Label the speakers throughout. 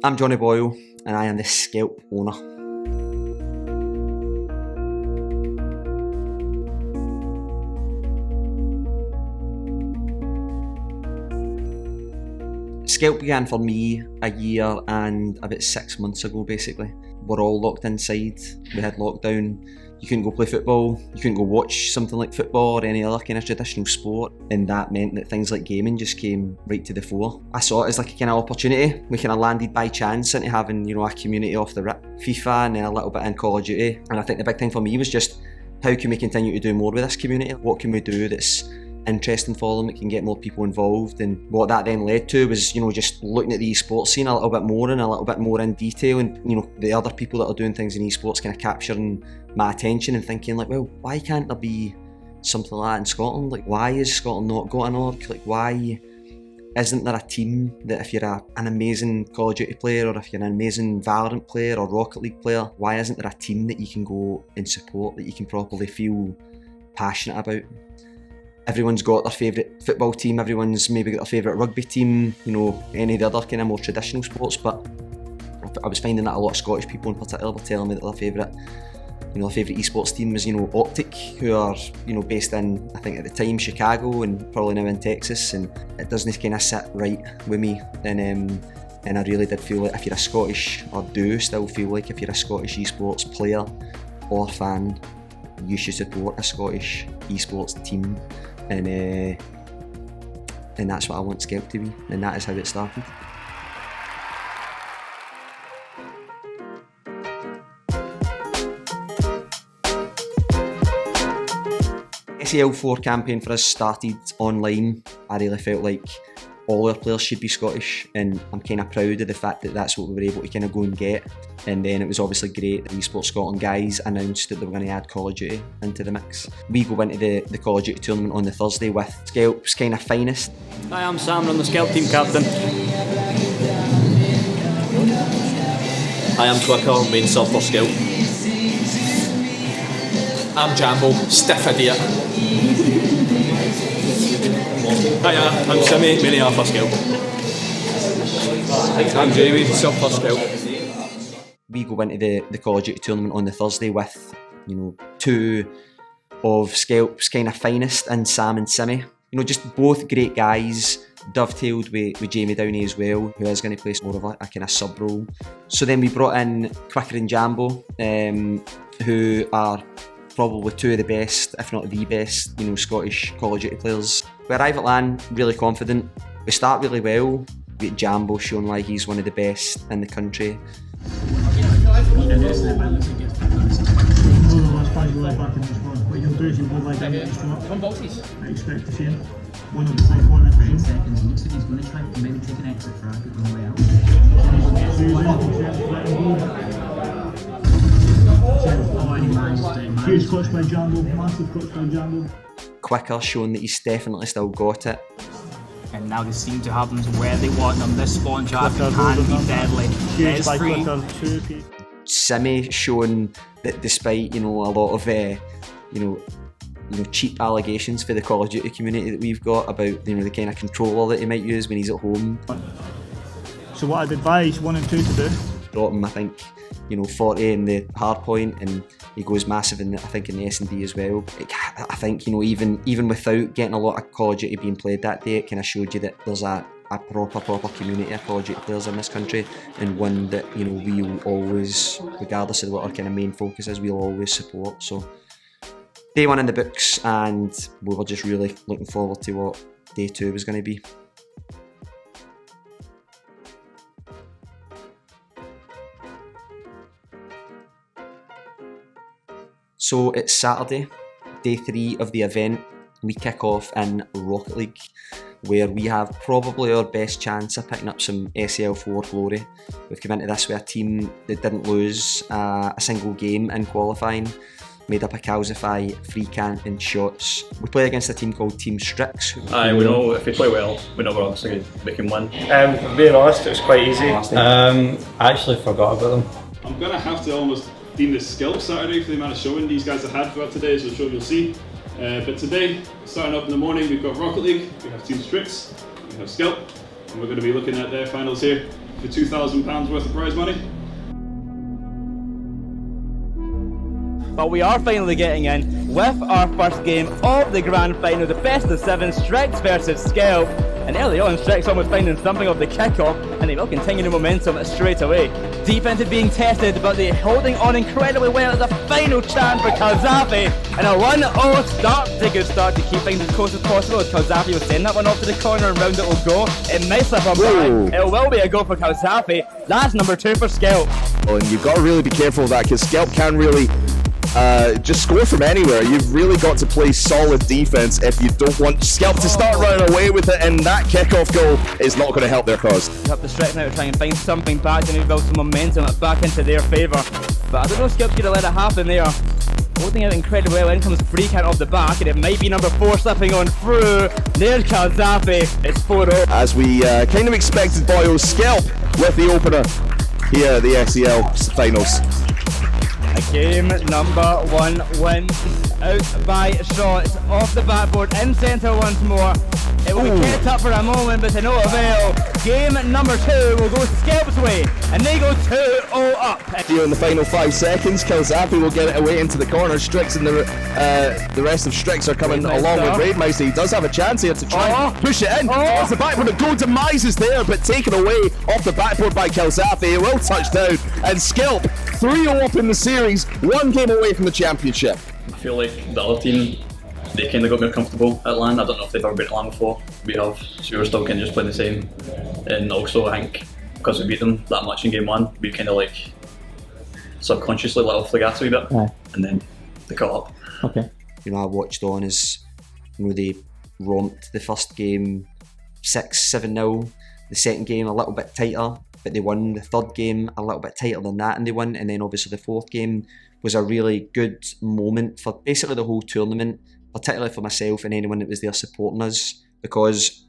Speaker 1: I'm Johnny Boyle and I am the Skelp owner. Skelp began for me a year and about 6 months ago basically. We're all locked inside, we had lockdown, you couldn't go play football, you couldn't go watch something like football or any other kind of traditional sport, and that meant that things like gaming just came right to the fore. I saw it as like a kind of opportunity. We kind of landed by chance into having, a community off the rip. FIFA and then a little bit in Call of Duty, and I think the big thing for me was just how can we continue to do more with this community? What can we do that's interesting for them, it can get more people involved, and what that then led to was just looking at the esports scene a little bit more and a little bit more in detail, and the other people that are doing things in esports kind of capturing my attention and thinking like, well, why can't there be something like that in Scotland? Like, why is Scotland not got an org? Like, why isn't there a team that if you're an amazing Call of Duty player, or if you're an amazing Valorant player or Rocket League player, why isn't there a team that you can go and support, that you can properly feel passionate about? Everyone's got their favourite football team, everyone's maybe got their favourite rugby team, any of the other kind of more traditional sports, but I was finding that a lot of Scottish people in particular were telling me that their favourite esports team was, Optic, who are, based in, I think at the time, Chicago and probably now in Texas, and it doesn't kind of sit right with me, and I really did feel like if you're a Scottish, or do still feel like if you're a Scottish esports player or fan, you should support a Scottish esports team. And that's what I want Skelp to be, and that is how it started. SEL4 campaign for us started online. I really felt like all our players should be Scottish, and I'm kind of proud of the fact that that's what we were able to kind of go and get. And then it was obviously great that the Esports Scotland guys announced that they were going to add Call of Duty into the mix. We go into the Call of Duty tournament on the Thursday with Skelp's kind of finest.
Speaker 2: Hi, I'm Sam, I'm the Skelp team captain.
Speaker 3: Hi, I'm Twicker, main sub for Skelp. I'm Jambo, stiff idiot. Hiya, I'm Simmy, main AR for Skelp. I'm Jamie, sub for Skelp.
Speaker 1: We go into the Call of Duty tournament on the Thursday with, two of Skelp's kind of finest, and Sam and Simmy. Just both great guys, dovetailed with Jamie Downey as well, who is going to play more of a kind of sub role. So then we brought in Quicker and Jambo, who are probably two of the best, if not the best, Scottish Call of Duty players. We arrive at LAN really confident. We start really well. We get Jambo showing why he's one of the best in the country.
Speaker 4: What you'll do is you'll go like that and stop. I expect to see him. One of the 5 seconds. Looks like he's going to try to maybe take an exit frag on the way out. Huge clutch by Jambo, massive clutch by Jambo.
Speaker 1: Quicker showing that he's definitely still got it.
Speaker 2: And now they seem to have them where they want them. This spawn traffic can be deadly. There's free.
Speaker 1: Simmy showing that despite a lot of cheap allegations for the Call of Duty community that we've got about the kind of controller that he might use when he's at home.
Speaker 4: So what I'd advise 1 and 2 to do.
Speaker 1: Brought him, I think, 40 in the hard point, and he goes massive in the S&D as well. I think even without getting a lot of Call of Duty being played that day, it kind of showed you that there's a proper community of Call of Duty players in this country, and one that we will always, regardless of what our kind of main focus is, we'll always support. So day 1 in the books, and we were just really looking forward to what day 2 was going to be. So it's Saturday, day 3 of the event. We kick off in Rocket League, where we have probably our best chance of picking up some SEL4 glory. We've come into this with a team that didn't lose a single game in qualifying, made up of Calcify, Free Cant and Shots. We play against a team called Team Strix.
Speaker 3: We know if we play well, we know we're obviously we can win.
Speaker 5: Being honest, it was quite easy.
Speaker 3: I actually forgot about them.
Speaker 6: I'm going to have to almost deem this Skelp Saturday for the amount of showing these guys have had throughout today, as I'm sure you'll see. But today, starting up in the morning, we've got Rocket League, we have Team Strix, we have Skelp, and we're going to be looking at their finals here. for £2,000 worth of prize money.
Speaker 7: But we are finally getting in with our first game of the grand final, the best of 7, Strix versus Skelp. And early on, Strix almost finding something of the kick-off, and they will continue the momentum straight away. Defense is being tested, but they're holding on incredibly well as a final chance for Kalzafi. And a 1-0 start. It's a good start to keep things as close as possible, as Kalzafi will send that one off to the corner and round it will go. It might slip up by. It will be a goal for Kalzafi. That's number 2 for Skelp.
Speaker 8: And you've got to really be careful of that, because Skelp can really just score from anywhere. You've really got to play solid defense if you don't want Skelp to start running away with it, and that kickoff goal is not going to help their cause.
Speaker 7: Up the stretch now to try and find something back to maybe build some momentum back into their favour. But I don't know if Skelp's going to let it happen there. Holding out incredibly well. In comes free count off the back, and it might be number 4 slipping on through. There's Kalzafi. It's 4-0.
Speaker 8: As we kind of expected, boys, Skelp with the opener here at the SEL finals.
Speaker 7: Game number 1 wins out by shots off the backboard in centre once more. It will be kept up for a moment, but to no avail. Game number 2 will go Skelp's way, and they go 2-0 up.
Speaker 8: Here in the final 5 seconds, Kalzafi will get it away into the corner. Strix and the rest of Strix are coming along with Raidmeister. He does have a chance here to try and push it in. It's the backboard. The goal demise is there, but taken away off the backboard by Kalzafi. It will touch down, and Skelp 3-0 up in the series, 1 game away from the championship.
Speaker 3: I feel like the other team, they kind of got more comfortable at LAN. I don't know if they've ever been at LAN before. We have, so we were still kind of just playing the same. And also I think because we beat them that much in game 1, we kind of like subconsciously let off the gas a wee bit, and then they caught up.
Speaker 1: Okay. You know, I watched on as they romped the first game 6-7-0, the second game a little bit tighter, but they won. The third game a little bit tighter than that, and they won. And then obviously the fourth game was a really good moment for basically the whole tournament, particularly for myself and anyone that was there supporting us, because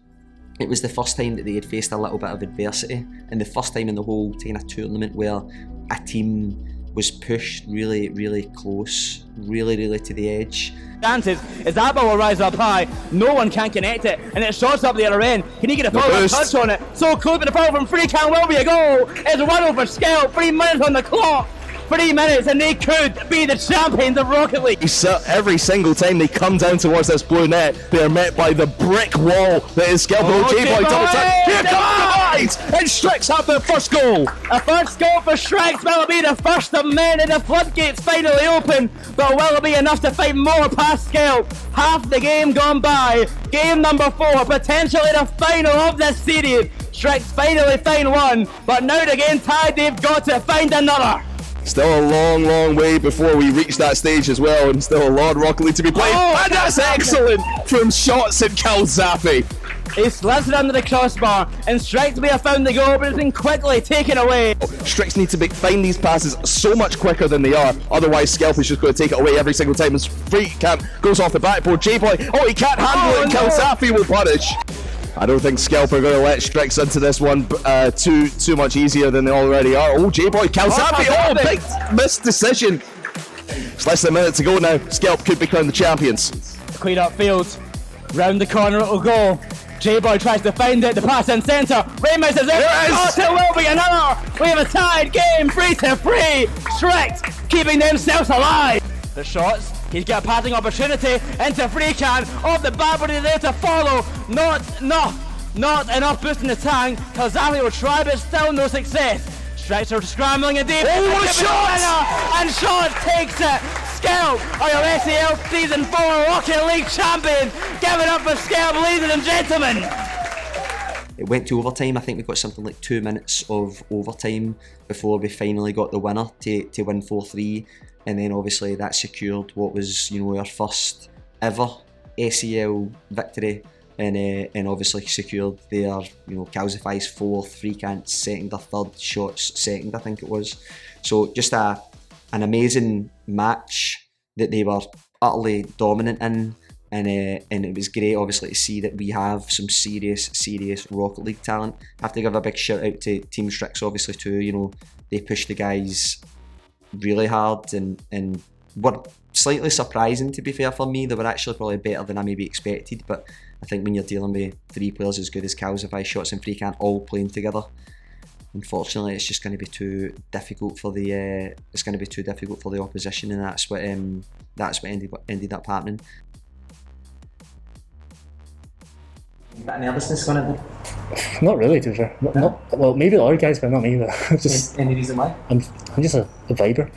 Speaker 1: it was the first time that they had faced a little bit of adversity, and the first time in the whole kind of tournament where a team was pushed really, really close, really to the edge.
Speaker 7: Chances as that ball will rise up high, no one can connect it, and it shots up the other end. Can he get a follow-up touch on it? So close, but the foul from free can will be a goal. It's 1-0 for Skelp, 3 minutes on the clock. 3 minutes and they could be the champions of Rocket League.
Speaker 8: Every single time they come down towards this blue net, they are met by the brick wall that is Skelp. J-Boy double touch. Here comes the and Strix have their first goal.
Speaker 7: A first goal for Strix. Will it be the first of many? The floodgates finally open, but will it be enough to fight more past Skelp? Half the game gone by. Game number 4, potentially the final of this series. Strix finally find one, but now again tied, they've got to find another.
Speaker 8: Still a long way before we reach that stage as well, and still a lot of Rocket League to be played. And that's excellent from shots at Kalzafi.
Speaker 7: He slips it under the crossbar, and Strix may have found the goal, but it's been quickly taken away.
Speaker 8: Strix need to find these passes so much quicker than they are, otherwise Skelp is just going to take it away every single time. His free camp goes off the backboard. J-Boy, he can't handle it, and Kalzafi will punish. I don't think Skelp are going to let Strix into this one too much easier than they already are. J-Boy, Kalzafi, big missed decision. It's less than a minute to go now. Skelp could become the champions.
Speaker 7: Clean up field, round the corner it'll go. J-Boy tries to find it, the pass in centre. Ramos is there. It will be another. We have a tied game, 3-3. Strix keeping themselves alive. The shots. He's got a passing opportunity into free can off the backboard. He's there to follow. Not enough boost in the tank. Kalzafi will try, but still no success. Strix are scrambling indeed.
Speaker 8: What a shot!
Speaker 7: And Shot takes it. Skelp are your SEL Season 4 Rocket League champions. Give it up for Skelp, ladies and gentlemen.
Speaker 1: It went to overtime. I think we got something like 2 minutes of overtime before we finally got the winner to win 4-3. And then obviously that secured what was, our first ever SEL victory, and obviously secured their, Kalzafi's 4th, free cant second or third, shots second, I think it was. So just an amazing match that they were utterly dominant in, and it was great obviously to see that we have some serious Rocket League talent. I have to give a big shout out to Team Strix obviously too. They pushed the guys really hard and were slightly surprising, to be fair, for me. They were actually probably better than I maybe expected, but I think when you're dealing with 3 players as good as Kalzafi, Shots and free can all playing together, unfortunately, it's just going to be too difficult for the opposition, and that's what ended up happening. Bit of nervousness going in there?
Speaker 9: Not really, to be fair. Not, well, maybe the other guys, but not me. But just
Speaker 1: any reason why?
Speaker 9: I'm just a viber.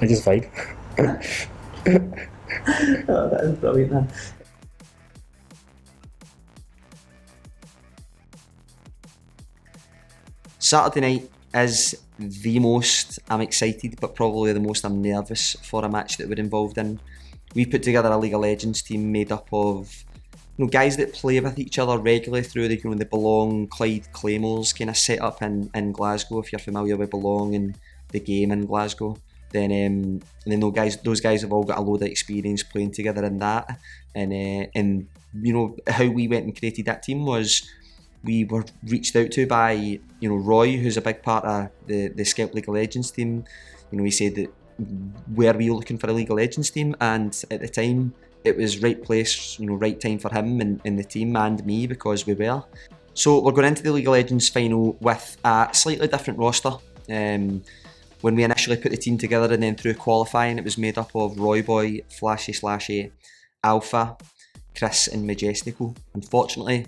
Speaker 9: I just vibe.
Speaker 1: Oh, that is brilliant, man. Saturday night is the most I'm excited, but probably the most I'm nervous for a match that we're involved in. We put together a League of Legends team made up of guys that play with each other regularly through the Belong, Clyde, Claymores kind of set up in Glasgow. If you're familiar with Belong and the game in Glasgow, then those guys have all got a load of experience playing together in that. And how we went and created that team was we were reached out to by Roy, who's a big part of the Skelp League of Legends team. He said that were we looking for a League of Legends team, and at the time it was right place, right time for him and the team and me, because we were. So we're going into the League of Legends final with a slightly different roster. When we initially put the team together and then through qualifying, it was made up of Roy Boy, Flashy Slashy, Alpha, Chris and Majestical. Unfortunately,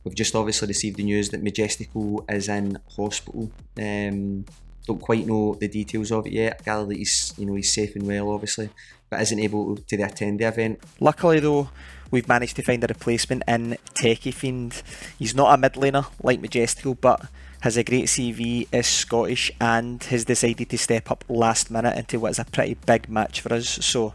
Speaker 1: we've just obviously received the news that Majestical is in hospital. Don't quite know the details of it yet. I gather that he's safe and well, obviously, but isn't able to attend the event. Luckily though, we've managed to find a replacement in Techie Fiend. He's not a mid laner like Majestical, but has a great CV, is Scottish, and has decided to step up last minute into what is a pretty big match for us. So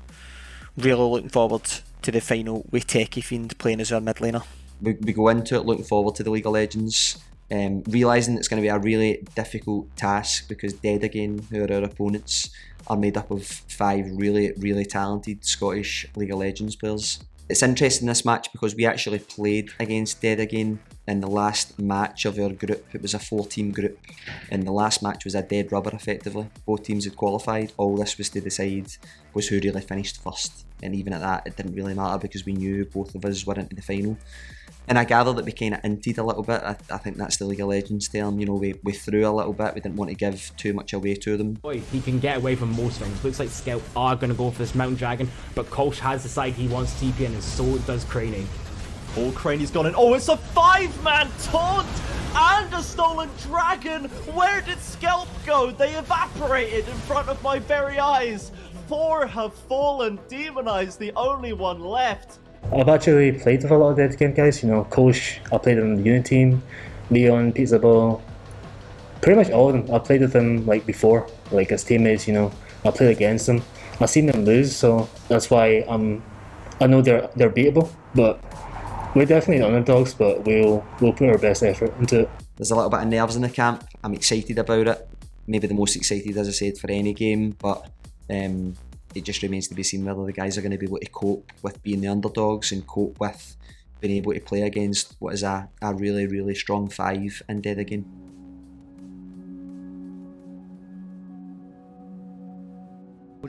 Speaker 1: really looking forward to the final with Techie Fiend playing as our mid laner. We go into it looking forward to the League of Legends, realising it's going to be a really difficult task, because Dead Again, who are our opponents, are made up of 5 really, really talented Scottish League of Legends players. It's interesting this match because we actually played against Dead Again in the last match of our group. It was a 4-team group, and the last match was a dead rubber effectively. Both teams had qualified. All this was to decide was who really finished first, and even at that it didn't really matter because we knew both of us were into the final. And I gather that we kind of inted a little bit. I think that's the League of Legends term. We threw a little bit. We didn't want to give too much away to them.
Speaker 2: He can get away from most things. Looks like Skelp are going to go for this Mountain Dragon, but Kolsch has decided he wants TP in, and so does Craney.
Speaker 7: Oh, Craney's gone in. Oh, it's a 5-man taunt and a stolen dragon. Where did Skelp go? They evaporated in front of my very eyes. 4 have fallen. Demonized, the only one left.
Speaker 9: I've actually played with a lot of Dead Game guys. Kolsch, I played on the Unity team, Leon, Pizza Ball, pretty much all of them. I played with them before, as teammates. I played against them. I've seen them lose, so that's why I know they're beatable. But we're definitely underdogs, but we'll put our best effort into it.
Speaker 1: There's a little bit of nerves in the camp. I'm excited about it. Maybe the most excited, as I said, for any game, but it just remains to be seen whether the guys are going to be able to cope with being the underdogs and cope with being able to play against what is a really, really strong 5 in Dead Again.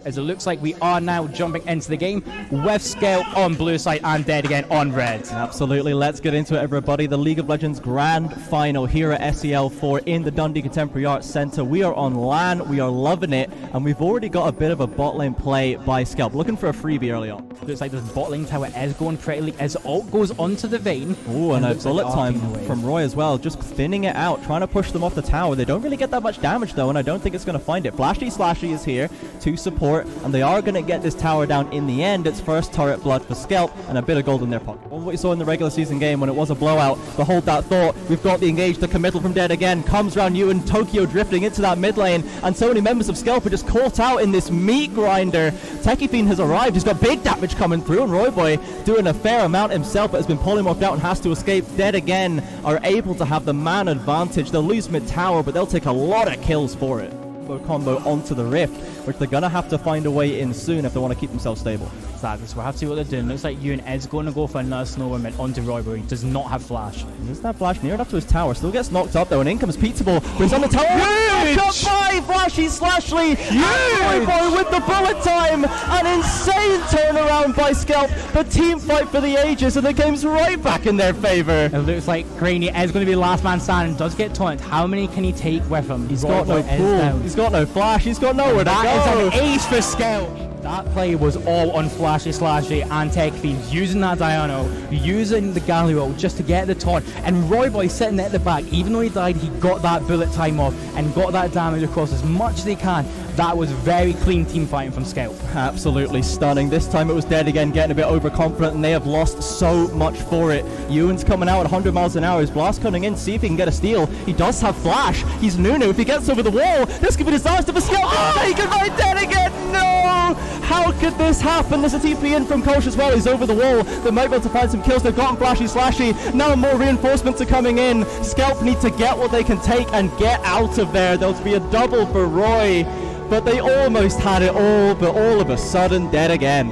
Speaker 2: As it looks like we are now jumping into the game with Skelp on blue side and Dead Again on red.
Speaker 10: Absolutely, let's get into it, everybody. The League of Legends Grand Final here at SEL4 in the Dundee Contemporary Arts Centre. We are on LAN, we are loving it, and we've already got a bit of a bot lane play by Skelp, looking for a freebie early on.
Speaker 2: Looks like this bot lane tower is going pretty as ult goes onto the Vayne.
Speaker 10: Oh, and a bullet time from Roy as well, just thinning it out, trying to push them off the tower. They don't really get that much damage though, and I don't think it's going to find it. Flashy Slashy is here to support, and they are going to get this tower down in the end. It's first turret blood for Skelp and a bit of gold in their pocket. What we saw in the regular season game when it was a blowout, but hold that thought, we've got the engage, the committal from Dead Again, comes around you and Tokyo drifting into that mid lane, and so many members of Skelp are just caught out in this meat grinder. Techie Fiend has arrived, he's got big damage coming through, and Roy Boy doing a fair amount himself, but has been polymorphed out and has to escape. Dead Again are able to have the man advantage. They'll lose mid tower, but they'll take a lot of kills for it. Combo onto the Rift. which they're going to have to find a way in soon if they want to keep themselves stable.
Speaker 2: Exactly, so we'll have to see what they're doing. Looks like Ewan is going to go for another snow and onto Robb, where he does not have flash.
Speaker 10: He doesn't have flash near enough to his tower, still gets knocked up though, and in comes Pizza Ball, brings on the tower. Huge! Up by Flashy Slashly! Huge! Boy with the bullet time! An insane turnaround by Skelp. The team fight for the ages, and the game's right back in their favour.
Speaker 2: It looks like Craney is going to be last man standing, does get taunted. How many can he take with him?
Speaker 10: He's got no pool, he's got no flash, he's got nowhere to go.
Speaker 2: That is an ace for Skelp. That play was all on Flashy Slashy and Tech Fiends, using that Diano, using the Galio just to get the taunt. And Royboy sitting at the back, even though he died, he got that bullet time off and got that damage across as much as he can. That was very clean team fighting from Skelp.
Speaker 10: Absolutely stunning. This time it was Dead again, getting a bit overconfident, and they have lost so much for it. Ewan's coming out at 100 miles an hour. His Blast coming in, see if he can get a steal. He does have flash. He's Nunu. If he gets over the wall, this could be disaster for Skelp. Oh, he can find Dead again. No! How could this happen? There's a TP in from Kosh as well. He's over the wall. They might be able to find some kills. They've gotten Flashy Slashy. Now more reinforcements are coming in. Skelp need to get what they can take and get out of there. There'll be a double for Roy. But they almost had it all, but all of a sudden, Dead again.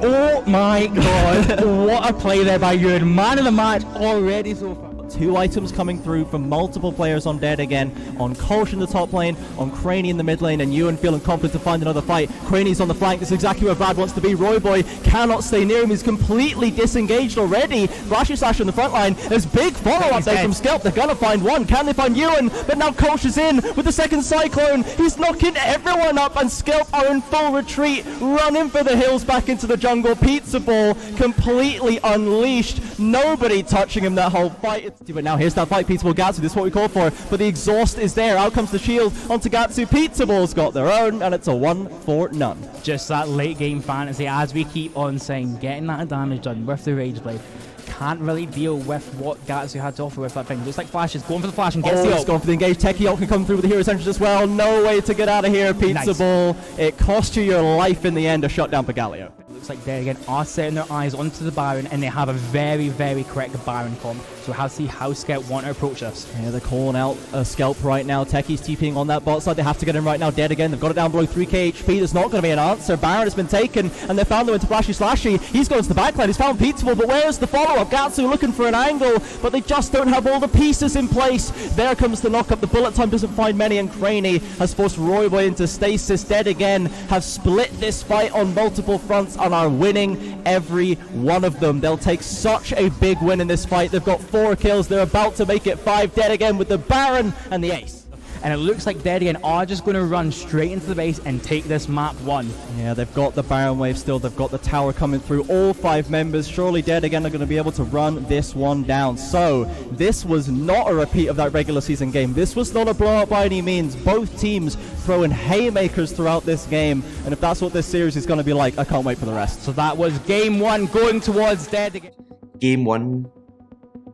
Speaker 2: Oh my god, what a play there by Ewan. Man of the match already so far.
Speaker 10: 2 items coming through from multiple players on Dead again, on Kolsch in the top lane, on Craney in the mid lane, and Ewan feeling confident to find another fight. Craney's on the flank, this is exactly where Brad wants to be. Royboy cannot stay near him, he's completely disengaged already. Flashy Slash on the front line, there's big follow-up there from Skelp, they're gonna find one, can they find Ewan? But now Kolsch is in with the second Cyclone, he's knocking everyone up, and Skelp are in full retreat, running for the hills back into the jungle. Pizza Ball completely unleashed, nobody touching him that whole fight. But now here's that fight, Pizza Ball, Gatsu, this is what we call for, but the exhaust is there, out comes the shield onto Gatsu. Pizza Ball's got their own, and it's a 1-for-none.
Speaker 2: Just that late game fantasy, as we keep on saying, getting that damage done with the Rage Blade. Can't really deal with what Gatsu had to offer with that thing. Looks like Flash is going for the flash and gets the ult.
Speaker 10: He's going for the engage. Techie ult can come through with the hero essentials as well. No way to get out of here, Pizza Ball. It cost you your life in the end, a shutdown for Galio.
Speaker 2: Looks like they again are setting their eyes onto the Baron, and they have a very, very correct Baron comp. So we'll have to see how Skelp want to approach this.
Speaker 10: Yeah, they're calling out Skelp right now. Techie's TPing on that bot side. They have to get him right now. Dead again. They've got it down below 3k HP. There's not going to be an answer. Baron has been taken, and they found him into Flashy Slashy. He's going to the backline. He's found Pizza Ball, but where's the follow-up? Gatsu looking for an angle, but they just don't have all the pieces in place. There comes the knock-up. The bullet time doesn't find many, and Craney has forced Royboy into stasis. Dead again have split this fight on multiple fronts and are winning every one of them. They'll take such a big win in this fight. They've got 4 kills. They're about to make it 5. Dead again with the Baron and the ace.
Speaker 2: And it looks like Dead again are just going to run straight into the base and take this map 1.
Speaker 10: Yeah, they've got the Baron wave still. They've got the tower coming through. All 5 members. Surely Dead again are going to be able to run this one down. So this was not a repeat of that regular season game. This was not a blowout by any means. Both teams throwing haymakers throughout this game. And if that's what this series is going to be like, I can't wait for the rest.
Speaker 2: So that was game 1 going towards Dead again.
Speaker 1: Game 1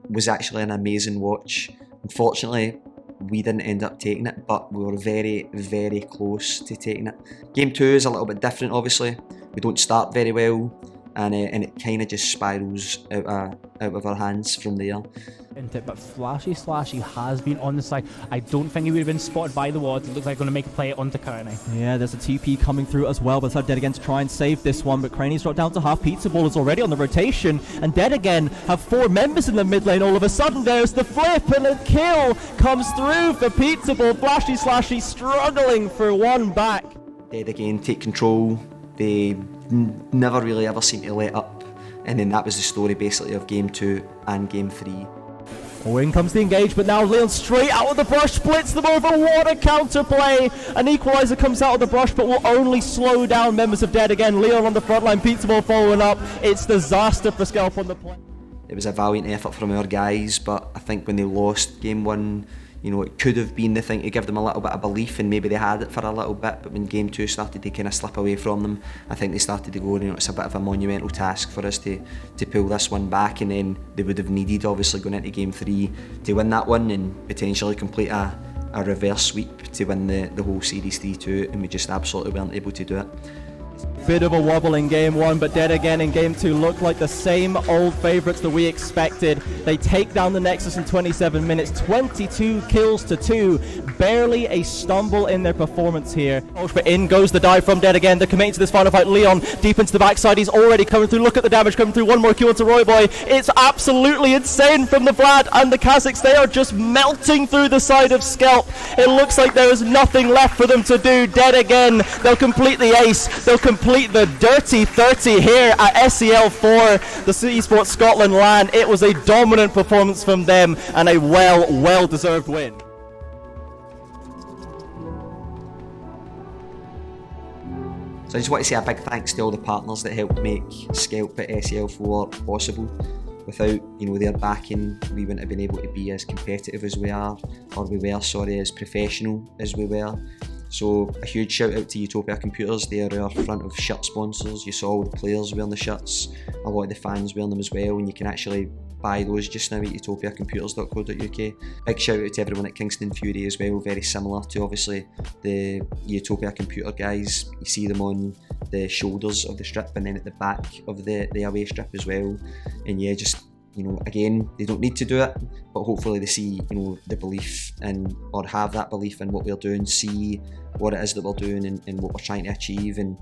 Speaker 1: was actually an amazing watch. Unfortunately, we didn't end up taking it, but we were very, very close to taking it. Game 2 is a little bit different, obviously. We don't start very well, and it kind of just spirals out of our hands from there.
Speaker 2: But Flashy Slashy has been on the side. I don't think he would have been spotted by the ward. It looks like going to make a play onto Craney.
Speaker 10: Yeah, there's a TP coming through as well, but it's Dead again to try and save this one, but Craney's dropped down to half. Pizza Ball is already on the rotation, and Dead again have 4 members in the mid lane. All of a sudden there's the flip, and a kill comes through for Pizza Ball. Flashy Slashy struggling for one back.
Speaker 1: Dead again take control. They never really ever seem to let up, and then that was the story basically of game 2 and game 3.
Speaker 10: Oh, in comes the engage, but now Leon straight out of the brush, splits them over. What a counterplay! An equalizer comes out of the brush, but will only slow down members of Dead again. Leon on the front line, Pizza Ball following up. It's disaster for Skelp on the play.
Speaker 1: It was a valiant effort from our guys, but I think when they lost game 1, you know, it could have been the thing to give them a little bit of belief, and maybe they had it for a little bit, but when game 2 started to kind of slip away from them, I think they started to go, you know, it's a bit of a monumental task for us to pull this one back, and then they would have needed, obviously, going into game 3 to win that one and potentially complete a reverse sweep to win the whole series 3-2, and we just absolutely weren't able to do it.
Speaker 10: bit of a wobble in game 1, but Dead Again in game 2 looked like the same old favourites that we expected. They take down the Nexus in 27 minutes, 22 kills to 2. Barely a stumble in their performance here. But in goes the dive from Dead Again. They're committing to this final fight. Leon deep into the backside. He's already coming through. Look at the damage coming through. One more kill into Roy Boy. It's absolutely insane from the Vlad and the Kazakhs. They are just melting through the side of Skelp. It looks like there is nothing left for them to do. Dead Again. They'll complete the ace. They'll complete the dirty 30 here at SEL4, the Esports Scotland LAN. It was a dominant performance from them and a well-deserved win.
Speaker 1: So I just want to say a big thanks to all the partners that helped make Skelp at SEL4 possible. Without, their backing, we wouldn't have been able to be as competitive as we are, as professional as we were. So a huge shout out to UTOPIA Computers. They are our front of shirt sponsors. You saw all the players wearing the shirts, a lot of the fans wearing them as well, and you can actually buy those just now at utopiacomputers.co.uk. Big shout out to everyone at Kingston Fury as well, very similar to obviously the UTOPIA Computer guys. You see them on the shoulders of the strip and then at the back of the away strip as well. And yeah, just again, they don't need to do it, but hopefully they see, the belief or have that belief in what we're doing, see what it is that we're doing and what we're trying to achieve. And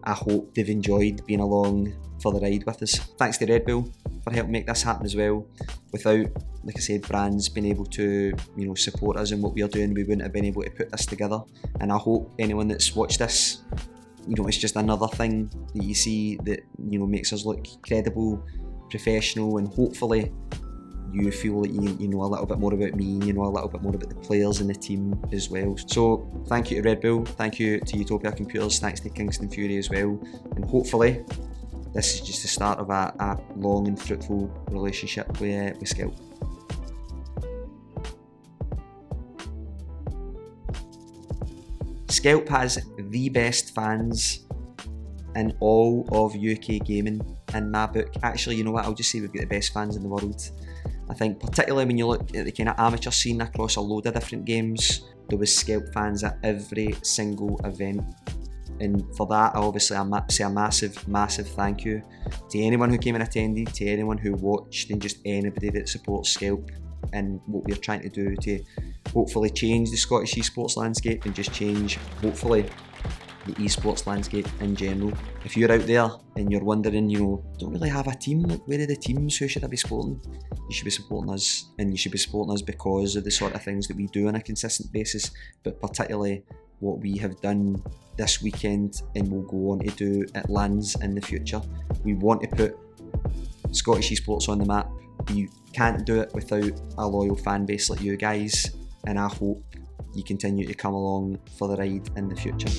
Speaker 1: I hope they've enjoyed being along for the ride with us. Thanks to Red Bull for helping make this happen as well. Without, like I said, brands being able to, support us in what we're doing, we wouldn't have been able to put this together. And I hope anyone that's watched this, it's just another thing that you see that, makes us look credible, professional, and hopefully you feel that you know a little bit more about me, a little bit more about the players and the team as well. So thank you to Red Bull, thank you to UTOPIA Computers, thanks to Kingston Fury as well, and hopefully this is just the start of a long and fruitful relationship with Skelp. Skelp has the best fans in all of UK gaming in my book. Actually, you know what, I'll just say we've got the best fans in the world. I think particularly when you look at the kind of amateur scene across a load of different games, there was Skelp fans at every single event. And for that, I say a massive thank you to anyone who came and attended, to anyone who watched, and just anybody that supports Skelp and what we're trying to do to hopefully change the Scottish esports landscape and just change, hopefully, the esports landscape in general. If you're out there and you're wondering, don't really have a team, like where are the teams, who should I be supporting? You should be supporting us, and you should be supporting us because of the sort of things that we do on a consistent basis, but particularly what we have done this weekend and will go on to do at LANs in the future. We want to put Scottish esports on the map. We can't do it without a loyal fan base like you guys, and I hope you continue to come along for the ride in the future.